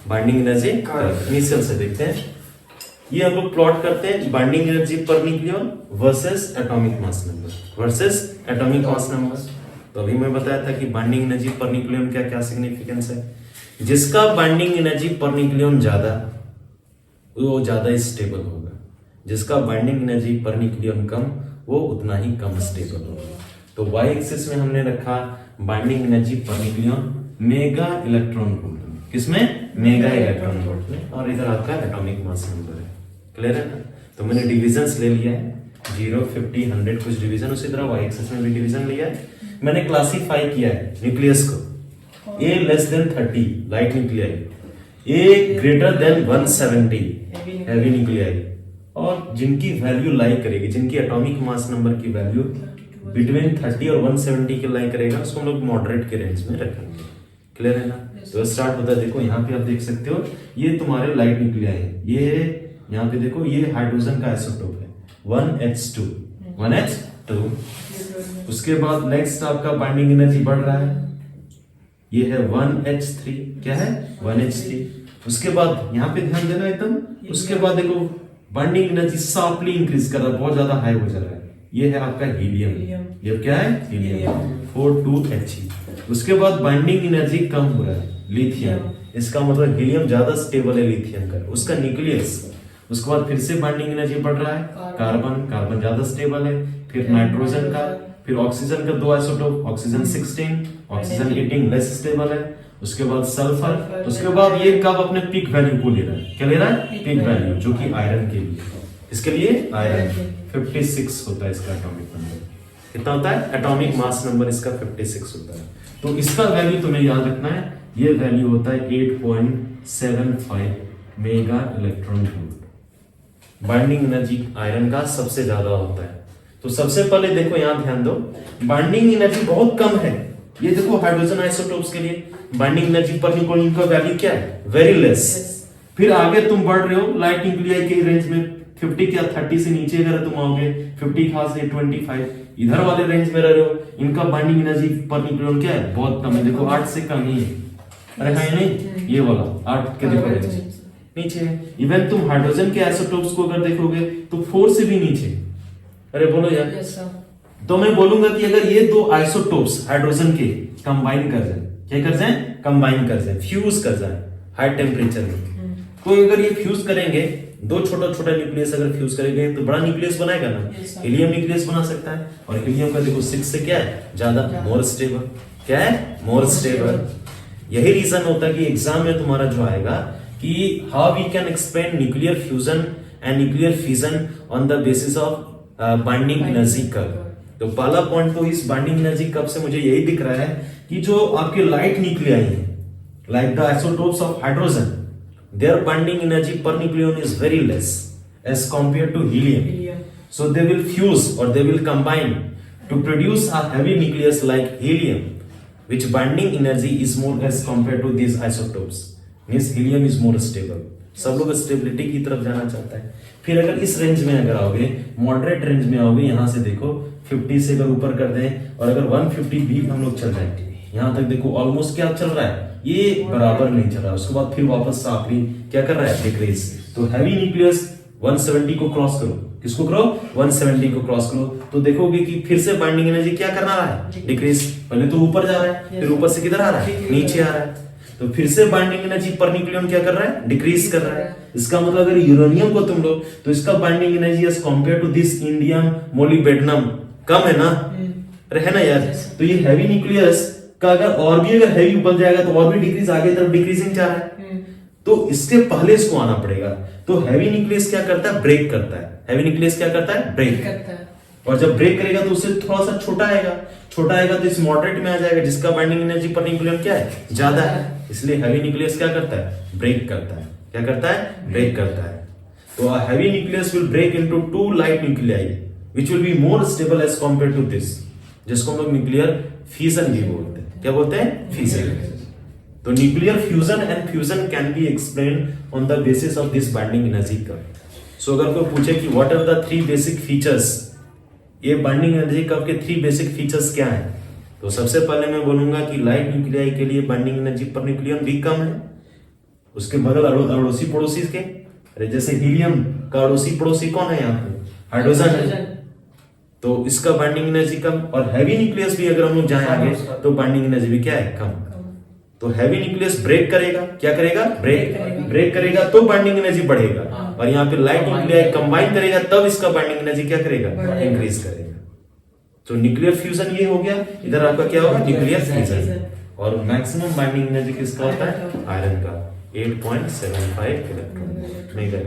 Binding energy initial से देखते हैं। ये हम लोग प्लॉट करते हैं binding energy per nucleon versus atomic mass number versus atomic mass number. तो अभी मैं बताया था कि बाइंडिंग एनर्जी पर न्यूक्लियन क्या क्या सिग्निफिकेंस है। जिसका बाइंडिंग एनर्जी पर न्यूक्लियन ज्यादा वो ज्यादा स्टेबल होगा, जिसका बाइंडिंग एनर्जी पर न्यूक्लियन कम वो उतना ही कम स्टेबल होगा। तो वाई एक्सिस में हमने रखा binding energy per nucleon mega electron volt में, किसमें मेगा इलेक्ट्रॉन वोल्ट में, और इधर आपका एटॉमिक मास नंबर है। क्लियर है ना। तो मैंने डिविजन्स ले लिया है 0, 50, 100 कुछ डिवीजन, उसी तरह वाई एक्सिस में भी डिवीजन लिया है। मैंने क्लासिफाई किया है न्यूक्लियस को A less than 30 light nuclei, A greater than 170 heavy nuclei, और जिनकी वैल्यू लाई करेगी, जिनकी एटॉमिक मास नंबर की वैल्यू बिटवीन 30 और 170 के लाई करेगा, उसको हम लोग मॉडरेट के रेंज में रखेंगे। क्लियर है ना। तो स्टार्ट होता है, देखो यहाँ पे आप देख सकते हो ये तुम्हारे लाइट न्यूक्लियाई है, ये यहाँ पे देखो ये हाइड्रोजन का आइसोटोप है 1H2 1H2। उसके बाद नेक्स्ट आपका बाइंडिंग एनर्जी बढ़ रहा है, ये है 1H3, क्या है 1H3। उसके बाद यहाँ पे ध्यान देना एकदम, उसके बाद देखो बाइंडिंग एनर्जी शार्पली इंक्रीज कर रहा है, बहुत ज्यादा हाई हो जा रहा है, ये है आपका हीलियम, ये क्या है हीलियम 42He। उसके बाद बाइंडिंग एनर्जी कम हो रहा है लिथियम, इसका मतलब हीलियम ज्यादा स्टेबल है लिथियम का, उसका न्यूक्लियस। उसके बाद फिर से बाइंडिंग एनर्जी बढ़ रहा है, कार्बन ज्यादा स्टेबल है, फिर नाइट्रोजन का, फिर ऑक्सीजन का दो isotope, oxygen 16, oxygen 18 less stable है। उसके बाद सल्फर, उसके बाद ये कब अपने पीक वैल्यू को ले रहा है, क्या ले रहा है पीक वैल्यू, जो कि आयरन के लिए, इसके लिए आयरन 56 होता है इसका एटॉमिक नंबर। कितना होता है एटॉमिक मास नंबर इसका 56 होता है। तो इसका वैल्यू तुम्हें याद रखना है, ये वैल्यू होता है 8.75 mega electron volt. Binding energy iron का सबसे ज्यादा होता है। तो सबसे पहले देखो यहां ध्यान दो, बाइंडिंग एनर्जी बहुत कम है, ये देखो हाइड्रोजन आइसोटोप्स के लिए बाइंडिंग एनर्जी पर न्यूक्लियन का वैल्यू क्या है वेरी लेस। फिर आगे तुम बढ़ रहे हो लाइट न्यूक्लियाई के रेंज में 50 या 30 से नीचे अगर तुम आओगे 50 खास से 25 इधर वाले रेंज में रह रहे हो, इनका बाइंडिंग एनर्जी पर न्यूक्लियन क्या है बहुत कम है, देखो 8 से कम ही है। अरे है नहीं, ये वाला 8 के देखो रेंज नीचे है। इवन तुम हाइड्रोजन के आइसोटोप्स को अगर देखोगे तो 4 से भी नीचे। अरे बोलो यार। तो मैं बोलूंगा कि अगर ये दो आइसोटोप्स हाइड्रोजन के कंबाइन कर जाए, क्या कर जाए कंबाइन कर जाए, फ्यूज कर जाए हाई टेम्परेचर में, तो अगर ये फ्यूज करेंगे, दो छोटा छोटा न्यूक्लियस अगर फ्यूज करेंगे तो बड़ा न्यूक्लियस बनाएगा ना, हीलियम न्यूक्लियस बना सकता है। और हीलियम का देखो 6 से क्या है ज्यादा, मोर स्टेबल, क्या है मोर स्टेबल। यही रीजन होता है कि एग्जाम में तुम्हारा जो आएगा कि how we can explain nuclear fusion and nuclear fission on the basis of binding energy curve. तो पहला पॉइंट तो इस बाइंडिंग एनर्जी कर्व से मुझे यही दिख रहा है कि जो आपके लाइट न्यूक्लियाई है, like the isotopes of hydrogen, their binding energy per nucleon is very less as compared to helium. So they will fuse or they will combine to produce a heavy nucleus like helium, which binding energy is more as compared to these isotopes. Means helium is more stable. सब लोग stability की तरफ जाना चाहता है। फिर अगर इस रेंज में अगर आओगे, मॉडरेट रेंज में आओगे, यहां से देखो 50 से अगर ऊपर कर दें और अगर 150 भी हम लोग चल जाएंगे, यहां तक देखो ऑलमोस्ट क्या चल रहा है, ये बराबर नहीं चल रहा है। उसके बाद फिर वापस आखिरी क्या कर रहा है डिक्रीज। तो हैवी न्यूक्लियस 170 को क्रॉस करो, किसको करो 170 को क्रॉस करो, तो देखोगे कि फिर से बाइंडिंग एनर्जी क्या करना रहा है डिक्रीज। पहले तो ऊपर जा रहा है, फिर ऊपर से किधर आ रहा है नीचे आ रहा है। तो फिर से बाइंडिंग एनर्जी पर न्यूक्लियन क्या कर रहा है डिक्रीज कर रहा है। इसका मतलब अगर यूरेनियम को तुम लो तो इसका binding energy as compare to this indium molybdenum कम है ना, अरे है ना यार। तो ये हैवी न्यूक्लियस का अगर भी अगर हैवी बन जाएगा तो और भी डिक्रीज आगे तरफ डिक्रीजिंग जा रहा है, तो इसके पहले इसको आना पड़ेगा। तो हैवी न्यूक्लियस क्या करता है ब्रेक करता है, हैवी न्यूक्लियस क्या करता है ब्रेक करता है, और जब ब्रेक करेगा तो उससे थोड़ा सा छोटा आएगा तो इस मॉडरेट में आ जाएगा, जिसका बाइंडिंग एनर्जी पर न्यूक्लियन क्या है ज्यादा है। इसलिए हैवी न्यूक्लियस क्या करता है ब्रेक करता है, क्या करता है ब्रेक करता है। तो heavy nucleus will break into 2 light nuclei which will be more stable as compare to this, जिसको हम लोग न्यूक्लियर फिजन भी बोलते हैं। क्या बोलते हैं फिजन। तो nuclear fusion and fusion can be explained on the basis of this binding energy curve. So अगर कोई पूछे कि what are the 3 basic features, ये बाइंडिंग एनर्जी कर्व के 3 बेसिक फीचर्स क्या हैं, तो सबसे पहले मैं बोलूंगा कि लाइट न्यूक्लियाई के लिए बाइंडिंग एनर्जी पर न्यूक्लियन भी कम है, उसके बगल अड़ोसी पड़ोसी के, अरे जैसे हीलियम का अड़ोसी पड़ोसी कौन है यहाँ पे, हाइड्रोजन है, तो इसका बाइंडिंग एनर्जी कम। और हैवी न्यूक्लियस भी अगर हम लोग जाए आगे तो बाइंडिंग एनर्जी भी क्या है, कम। तो हैवी न्यूक्लियस ब्रेक करेगा, क्या करेगा, ब्रेक करेगा तो बाइंडिंग एनर्जी बढ़ेगा। और यहाँ पे लाइट न्यूक्लियाई कंबाइन करेगा तब इसका बाइंडिंग एनर्जी क्या करेगा, इंक्रीज करेगा। तो न्यूक्लियर फ्यूजन ये हो गया, इधर आपका क्या होगा, न्यूक्लियर फ्यूजन। और मैक्सिमम बाइंडिंग एनर्जी किसका होता है, आयरन का 8.75 इलेक्ट्रॉन मेगा।